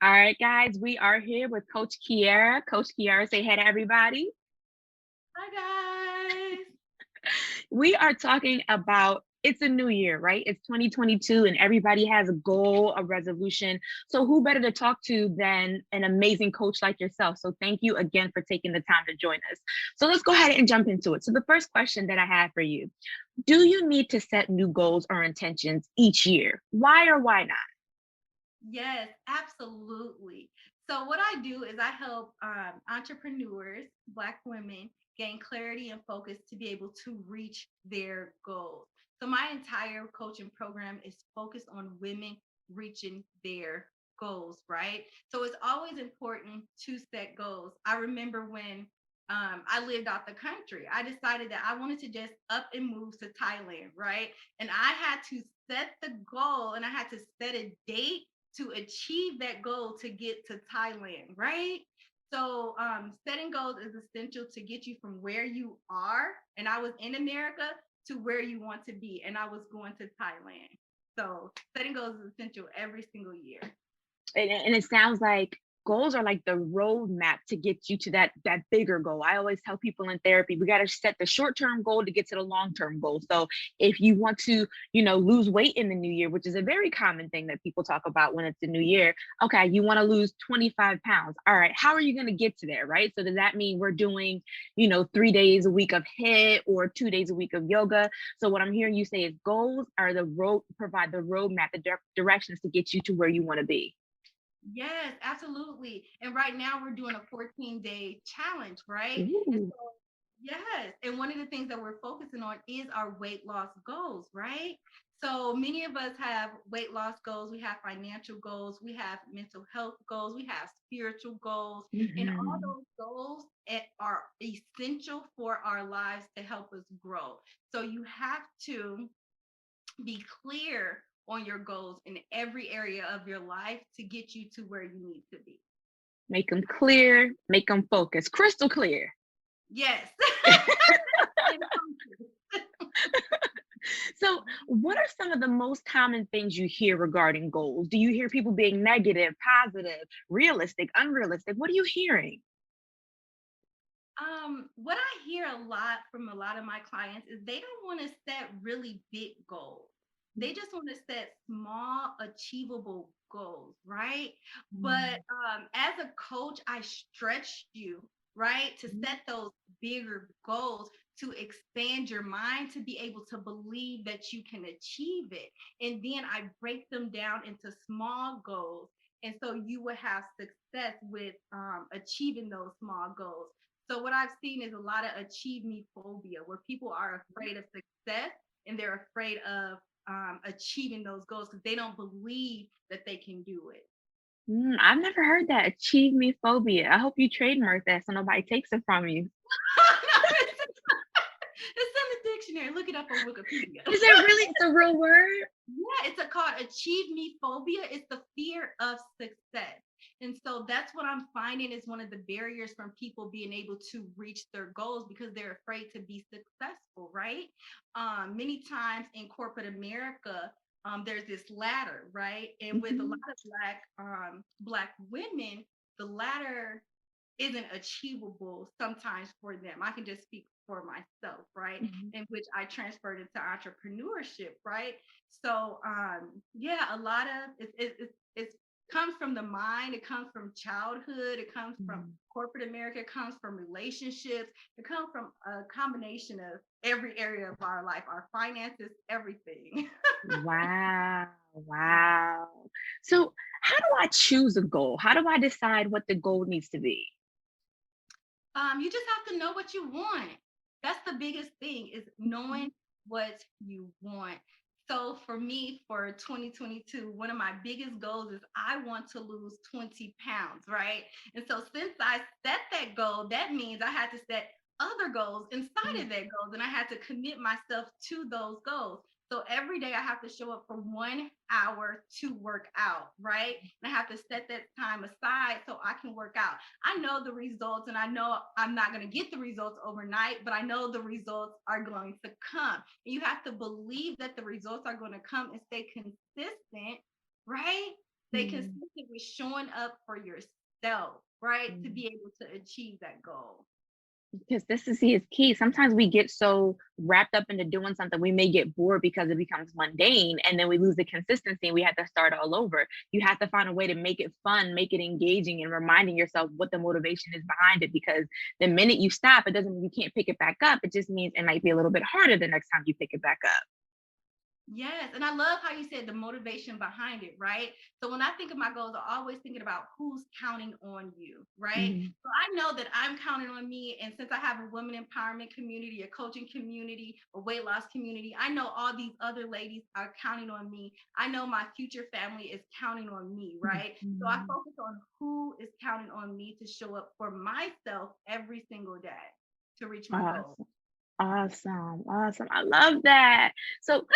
All right, guys, we are here with Coach Keyaria. Coach Keyaria, say hey to everybody. Hi guys. We are talking about it's a new year, right? It's 2022 and everybody has a goal, a resolution. So who better to talk to than an amazing coach like yourself? So thank you again for taking the time to join us. So let's go ahead and jump into it. So the first question that I have for you, do you need to set new goals or intentions each year? Why or why not? Yes, absolutely. So what I do is I help entrepreneurs, Black women, gain clarity and focus to be able to reach their goals. So my entire coaching program is focused on women reaching their goals, right? So it's always important to set goals. I remember when I lived out the country, I decided that I wanted to just up and move to Thailand, right? And I had to set the goal and I had to set a date to achieve that goal to get to Thailand, right? So setting goals is essential to get you from where you are, and I was in America, to where you want to be, and I was going to Thailand. So setting goals is essential every single year. And it sounds like goals are like the roadmap to get you to that bigger goal. I always tell people in therapy, we got to set the short-term goal to get to the long-term goal. So if you want to, lose weight in the new year, which is a very common thing that people talk about when it's the new year. Okay, you want to lose 25 pounds. All right, how are you going to get to there, right? So does that mean we're doing, 3 days a week of HIIT or 2 days a week of yoga? So what I'm hearing you say is goals are the road, provide the roadmap, the directions to get you to where you want to be. Yes, absolutely. And right now we're doing a 14-day challenge, right? And Ooh. so, yes. And one of the things that we're focusing on is our weight loss goals, right? So many of us have weight loss goals. We have financial goals. We have mental health goals. We have spiritual goals. And all Mhm. those goals are essential for our lives to help us grow. So you have to be clear on your goals in every area of your life to get you to where you need to be. Make them clear, make them focus, crystal clear. Yes. And focus. So, what are some of the most common things you hear regarding goals? Do you hear people being negative, positive, realistic, unrealistic? What are you hearing? What I hear a lot from a lot of my clients is they don't want to set really big goals. They just want to set small, achievable goals, right? But Mm. as a coach, I stretch you, right, to Mhm. set those bigger goals, to expand your mind, to be able to believe that you can achieve it. And then I break them down into small goals. And so you will have success with achieving those small goals. So what I've seen is a lot of achieve me phobia, where people are afraid of success and they're afraid of achieving those goals because they don't believe that they can do it. I've never heard that. Achieve me phobia. I hope you trademark that so nobody takes it from you. It's in the dictionary. Look it up on Wikipedia. Is it really? It's a real word? Yeah, it's a called achieve me phobia. It's the fear of success. And so that's what I'm finding is one of the barriers from people being able to reach their goals because they're afraid to be successful, right? Many times in corporate America, there's this ladder, right? And with a lot Mhm. of black women, the ladder isn't achievable sometimes for them. I can just speak for myself, right? Mhm. In which I transferred into entrepreneurship, right? So yeah, a lot of it comes from the mind, it comes from childhood, it comes from Mhm. corporate America, it comes from relationships, it comes from a combination of every area of our life, our finances, everything. Wow. Wow. So, how do I choose a goal? How do I decide what the goal needs to be? You just have to know what you want. That's the biggest thing is knowing what you want. So for me, for 2022, one of my biggest goals is I want to lose 20 pounds, right? And so since I set that goal, that means I had to set other goals inside Mhm. of that goals and I had to commit myself to those goals. So every day I have to show up for 1 hour to work out, right? And I have to set that time aside so I can work out. I know the results and I know I'm not going to get the results overnight, but I know the results are going to come. And you have to believe that the results are going to come and stay consistent, right? Stay consistent with showing up for yourself, right? To be able to achieve that goal. Because this is key. Sometimes we get so wrapped up into doing something, we may get bored because it becomes mundane, and then we lose the consistency and we have to start all over. You have to find a way to make it fun, make it engaging, and reminding yourself what the motivation is behind it. Because the minute you stop, it doesn't mean you can't pick it back up. It just means it might be a little bit harder the next time you pick it back up. Yes. And I love how you said the motivation behind it, right? So when I think of my goals, I'm always thinking about who's counting on you, right? Mhm. So I know that I'm counting on me. And since I have a women empowerment community, a coaching community, a weight loss community, I know all these other ladies are counting on me. I know my future family is counting on me, right? So I Mhm. focus on who is counting on me to show up for myself every single day to reach my goals. Awesome. Awesome. Awesome. I love that. So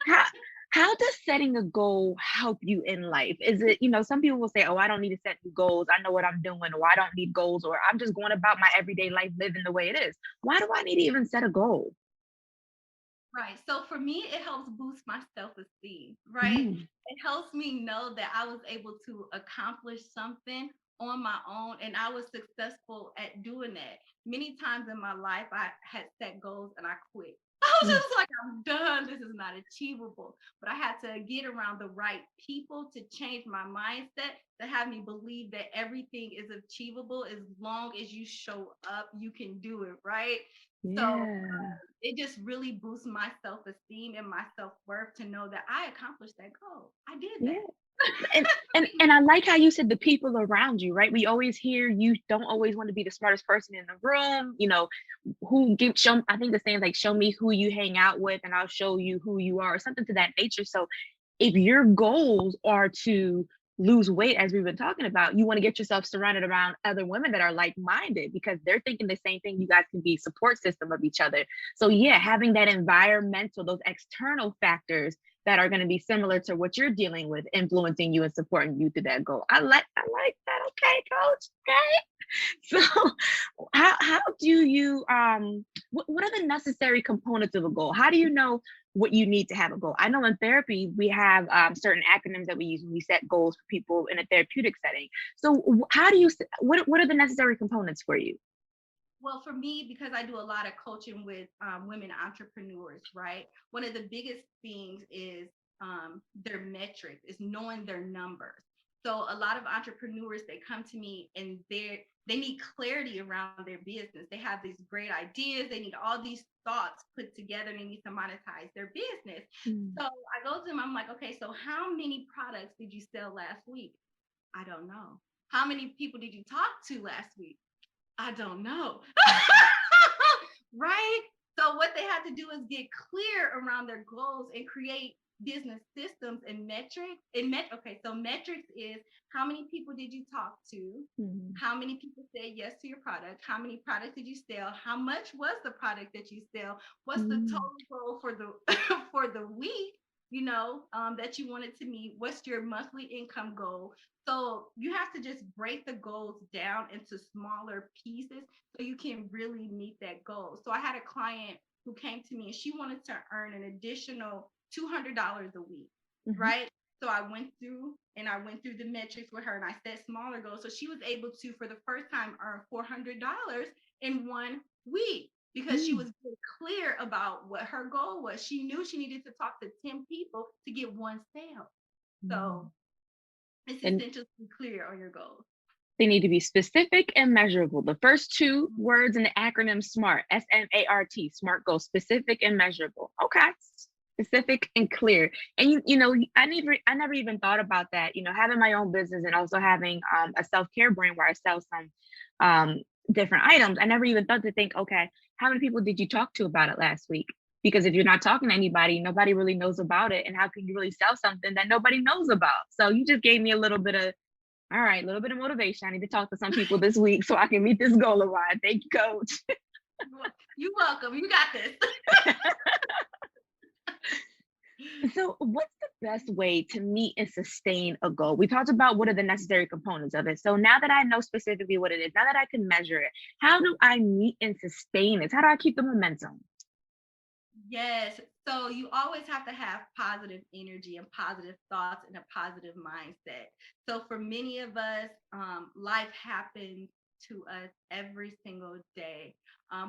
how how does setting a goal help you in life? Is it, some people will say, "Oh, I don't need to set new goals. I know what I'm doing," or "I don't need goals," or "I'm just going about my everyday life living the way it is." Why do I need to even set a goal? Right. So for me, it helps boost my self-esteem, right? Mm, It helps me know that I was able to accomplish something on my own and I was successful at doing that. Many times in my life, I had set goals and I quit. I was mm, just like, I'm done. This is not achievable. But I had to get around the right people to change my mindset to have me believe that everything is achievable as long as you show up, you can do it, right? So yeah. it just really boosts my self-esteem and my self-worth to know that I accomplished that goal. I did Yeah. that. And I like how you said the people around you, right? We always hear you don't always want to be the smartest person in the room, who give show I think the saying like show me who you hang out with and I'll show you who you are, or something to that nature. So if your goals are to lose weight, as we've been talking about, you want to get yourself surrounded around other women that are like-minded because they're thinking the same thing. You guys can be support system of each other. So yeah, having that environmental, those external factors that are going to be similar to what you're dealing with, influencing you and supporting you to that goal. I like that. Okay, coach. Okay. So how do you what are the necessary components of a goal? How do you know what you need to have a goal? I know in therapy we have certain acronyms that we use when we set goals for people in a therapeutic setting. So how do you what are the necessary components for you? Well, for me, because I do a lot of coaching with women entrepreneurs, right? One of the biggest things is their metrics, is knowing their numbers. So a lot of entrepreneurs, they come to me and they need clarity around their business. They have these great ideas. They need all these thoughts put together. And they need to monetize their business. Mm, So I go to them. I'm like, okay, so how many products did you sell last week? I don't know. How many people did you talk to last week? I don't know. Right? So what they have to do is get clear around their goals and create business systems and metrics. Okay, so metrics is how many people did you talk to? mm, How many people said yes to your product? How many products did you sell? How much was the product that you sell? What's the mm, total goal for the for the week? That you wanted to meet. What's your monthly income goal? So you have to just break the goals down into smaller pieces so you can really meet that goal. So I had a client who came to me and she wanted to earn an additional $200 a week, mhm, right? So I went through the metrics with her and I set smaller goals. So she was able to, for the first time, earn $400 in 1 week because she mm, was very clear about what her goal was. She knew she needed to talk to 10 people to get one sale. mm. So it's And essential to be clear on your goals. they need to be specific and measurable. The first two words in the acronym SMART, SMART, SMART goals, specific and measurable. Okay. Specific and clear. And I never even thought about that, having my own business and also having a self-care brand where I sell some different items. I never even thought to think, okay, how many people did you talk to about it last week? Because if you're not talking to anybody, nobody really knows about it. And how can you really sell something that nobody knows about? So you just gave me a little bit of, all right, a little bit of motivation. I need to talk to some people this week so I can meet this goal of mine. Thank you, coach. You're welcome. You got this. So, what's the best way to meet and sustain a goal? We talked about what are the necessary components of it. So, now that I know specifically what it is, now that I can measure it, how do I meet and sustain it? How do I keep the momentum? Yes. So you always have to have positive energy and positive thoughts and a positive mindset. So for many of us, life happens to us every single day.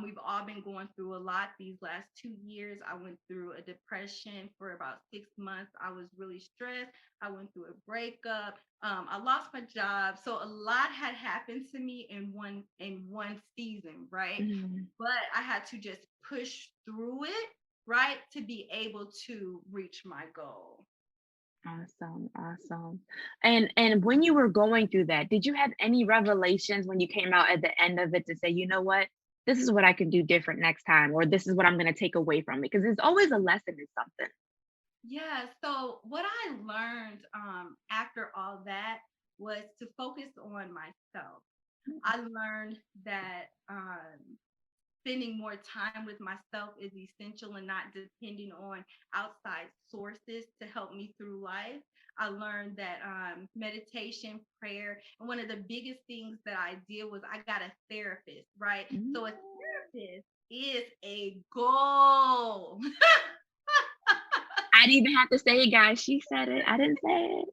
We've all been going through a lot these last 2 years. I went through a depression for about 6 months. I was really stressed. I went through a breakup. I lost my job. So a lot had happened to me in one season, right? Mhm. But I had to just push through it, right, to be able to reach my goal. Awesome, awesome. And when you were going through that, did you have any revelations when you came out at the end of it to say, you know what, this is what I can do different next time, or this is what I'm going to take away from it? Because there's always a lesson in something. Yeah. So what I learned after all that was to focus on myself. I learned that spending more time with myself is essential and not depending on outside sources to help me through life. I learned that meditation, prayer, and one of the biggest things that I did was I got a therapist, right? Mm. So a therapist is a goal. I didn't even have to say it, guys. She said it. I didn't say it.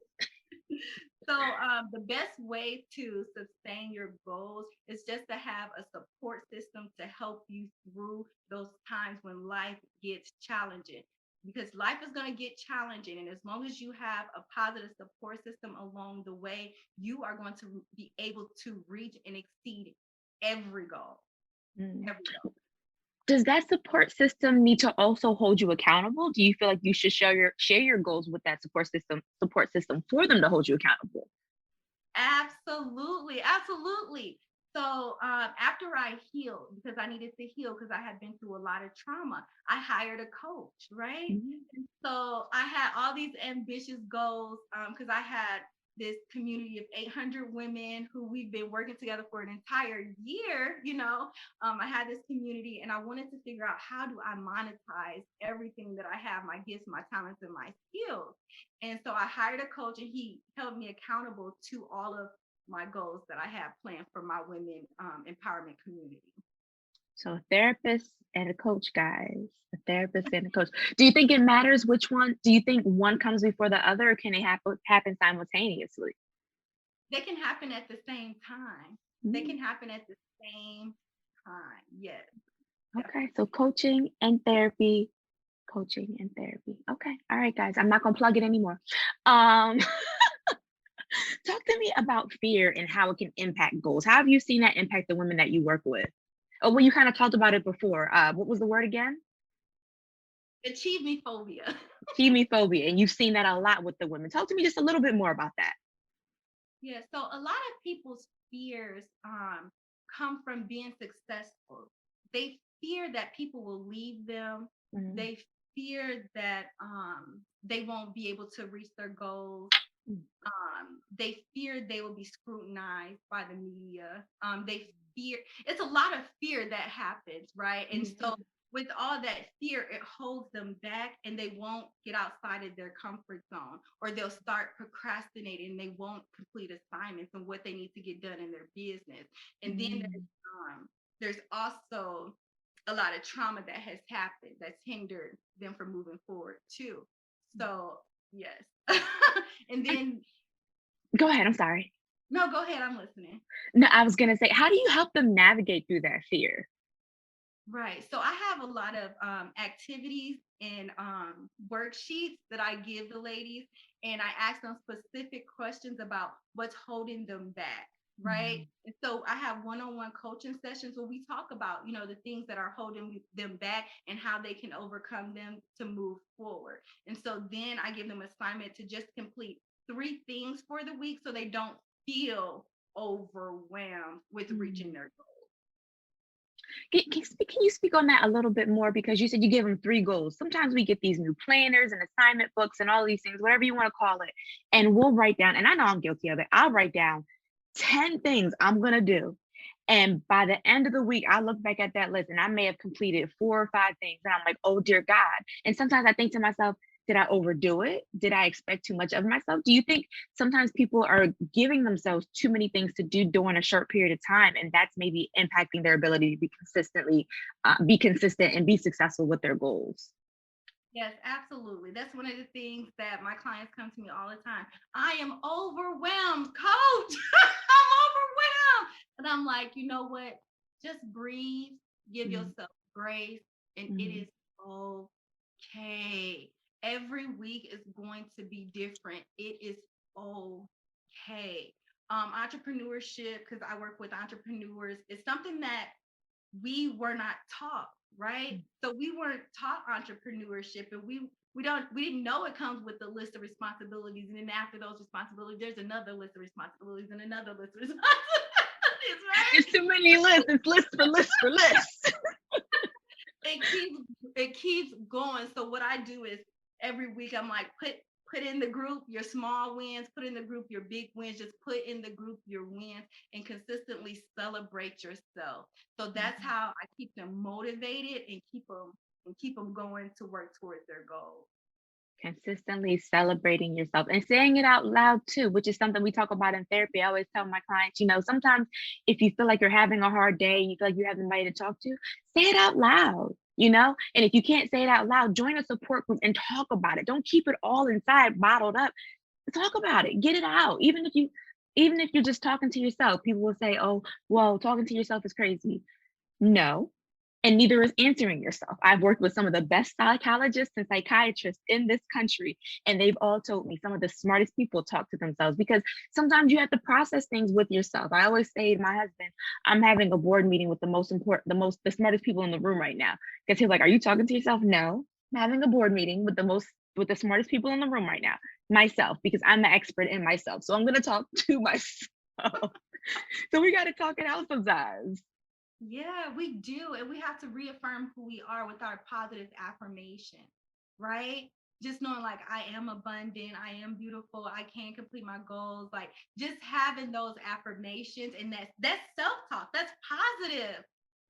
So the best way to sustain your goals is just to have a support system to help you through those times when life gets challenging. Because life is going to get challenging, and as long as you have a positive support system along the way, you are going to be able to reach and exceed every goal. Mm. Every goal. Does that support system need to also hold you accountable? Do you feel like you should share your goals with that support system for them to hold you accountable? Absolutely, absolutely. So after I healed, because I needed to heal because I had been through a lot of trauma, I hired a coach, right? Mhm. And so I had all these ambitious goals because I had this community of 800 women who we've been working together for an entire year. I had this community and I wanted to figure out how do I monetize everything that I have, my gifts, my talents, and my skills. And so I hired a coach and he held me accountable to all of my goals that I have planned for my women empowerment community. So a therapist and a coach, guys. A therapist and a coach. Do you think it matters which one? Do you think one comes before the other, or can they happen simultaneously? They can happen at the same time. They Mm. can happen at the same time. Yes, Okay, definitely. so coaching and therapy, coaching and therapy. Okay, all right, guys. I'm not gonna plug it anymore. Um, talk to me about fear and how it can impact goals. How have you seen that impact the women that you work with? Oh, well, you kind of talked about it before. What was the word again? Achieve me phobia. Chemophobia, and you've seen that a lot with the women. Talk to me just a little bit more about that. Yeah, so a lot of people's fears come from being successful. They fear that people will leave them. Mm, They fear that they won't be able to reach their goals. mm, They fear they will be scrutinized by the media. They fear it's a lot of fear that happens, right? And so mm, with all that fear, it holds them back and they won't get outside of their comfort zone, or they'll start procrastinating and they won't complete assignments and what they need to get done in their business. And then mm. there's also a lot of trauma that has happened that's hindered them from moving forward too. So yes. And then Go ahead. I'm sorry. no, go ahead. I'm listening. No, I was gonna say, how do you help them navigate through that fear? Right. So I have a lot of activities and worksheets that I give the ladies, and I ask them specific questions about what's holding them back. Right. Mm, And so I have one-on-one coaching sessions where we talk about, the things that are holding them back and how they can overcome them to move forward. And so then I give them assignment to just complete 3 things for the week so they don't feel overwhelmed with reaching mm. their goal. Can you speak on that a little bit more? Because you said you give them three goals. Sometimes we get these new planners and assignment books and all these things, whatever you want to call it, and we'll write down. And I know I'm guilty of it. I'll write down 10 things I'm gonna do, and by the end of the week, I look back at that list and I may have completed 4 or 5 things. And I'm like, oh dear God. And sometimes I think to myself, did I overdo it? Did I expect too much of myself? Do you think sometimes people are giving themselves too many things to do during a short period of time, and that's maybe impacting their ability to be consistent and be successful with their goals? Yes, absolutely. That's one of the things that my clients come to me all the time. I am overwhelmed, coach. I'm overwhelmed. And I'm like, you know what? Just breathe, give Mhm, yourself grace, and it mhm, is okay. Every week is going to be different. It is okay. Entrepreneurship, because I work with entrepreneurs, is something that we were not taught, right? mm. So we weren't taught entrepreneurship, and we didn't know it comes with a list of responsibilities, and then after those responsibilities, there's another list of responsibilities and another list of responsibilities, It's right? too many lists. It's list for list for list. It keeps going. So what I do is every week I'm like, put in the group your small wins, put in the group your big wins, just put in the group your wins and consistently celebrate yourself. So that's Mhm. how I keep them motivated and keep them going to work towards their goals. Consistently celebrating yourself and saying it out loud too, which is something we talk about in therapy. I always tell my clients, sometimes if you feel like you're having a hard day and you feel like you have somebody to talk to, say it out loud. And if you can't say it out loud, join a support group and talk about it. Don't keep it all inside, bottled up. Talk about it, get it out. Even if you're just talking to yourself, people will say, oh, well, talking to yourself is crazy. No, and neither is answering yourself. I've worked with some of the best psychologists and psychiatrists in this country, and they've all told me some of the smartest people talk to themselves because sometimes you have to process things with yourself. I always say to my husband, I'm having a board meeting with the most important, the smartest people in the room right now. Because he's like, are you talking to yourself? No, I'm having a board meeting with the smartest people in the room right now, myself, because I'm the expert in myself. So I'm going to talk to myself. So we got to talk it out sometimes. Yeah, we do. And we have to reaffirm who we are with our positive affirmation, right? Just knowing like I am abundant, I am beautiful, I can complete my goals. Like just having those affirmations and that's self-talk. That's positive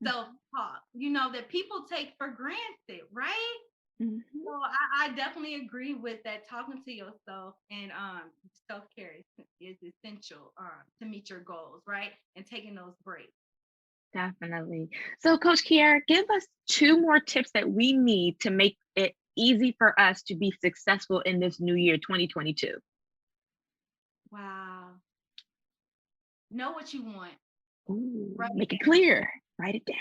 self-talk, that people take for granted, right? Mhm. So I definitely agree with that. Talking to yourself and self-care is essential to meet your goals, right? And taking those breaks. Definitely. So, Coach Kiara, give us two more tips that we need to make it easy for us to be successful in this new year, 2022. Wow. Know what you want. Ooh, Write it make it down. clear. Write it down.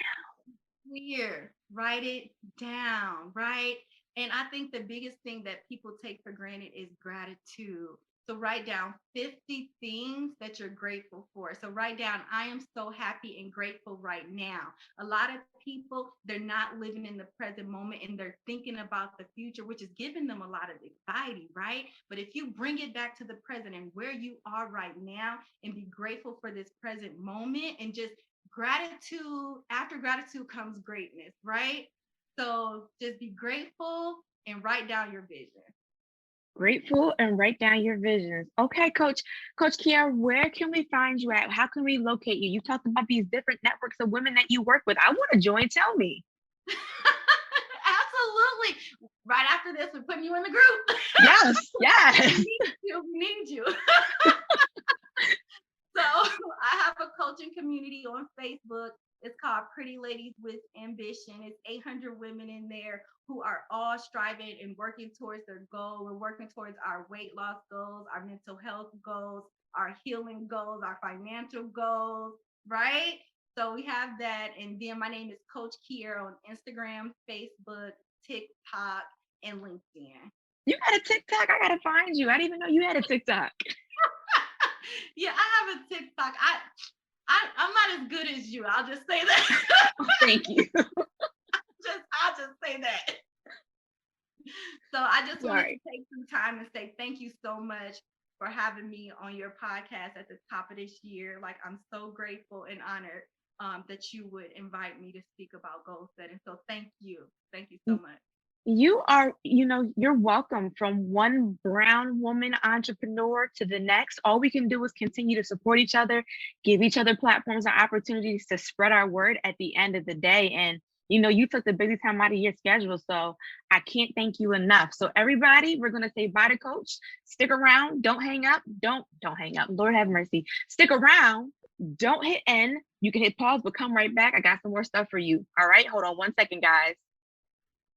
Clear. Write it down, right? And I think the biggest thing that people take for granted is gratitude. So write down 50 things that you're grateful for. So write down, I am so happy and grateful right now. A lot of people, they're not living in the present moment and they're thinking about the future, which is giving them a lot of anxiety, right? But if you bring it back to the present and where you are right now and be grateful for this present moment and just gratitude, after gratitude comes greatness, right? So just be grateful and write down your vision. Grateful and write down your visions. Okay, Coach Kiara, where can we find you at? How can we locate you? You talked about these different networks of women that you work with. I want to join. Tell me. Absolutely. Right after this, we're putting you in the group. Yes, we yes. need you. We need you. So I have a coaching community on Facebook. It's called Pretty Ladies with Ambition. It's 800 women in there who are all striving and working towards their goal. We're working towards our weight loss goals, our mental health goals, our healing goals, our financial goals, right? So we have that. And then my name is Coach Kier on Instagram, Facebook, TikTok, and LinkedIn. You got a TikTok. I got to find you. I didn't even know you had a TikTok. Yeah, I have a TikTok. I'm not as good as you. I'll just say that. Oh, thank you. I'll just say that. So I just wanted to Sorry. take some time and say thank you so much for having me on your podcast at the top of this year. Like I'm so grateful and honored that you would invite me to speak about goal setting. So thank you. Thank you so much. You're welcome. From one brown woman entrepreneur to the next, all we can do is continue to support each other, give each other platforms and opportunities to spread our word at the end of the day. And you took the busy time out of your schedule, so I can't thank you enough. So everybody, we're gonna say bye to Coach. Stick around. Don't hang up. Don't hang up. Lord have mercy. Stick around. Don't hit end. You can hit pause, but come right back. I got some more stuff for you. All right, hold on one second, guys.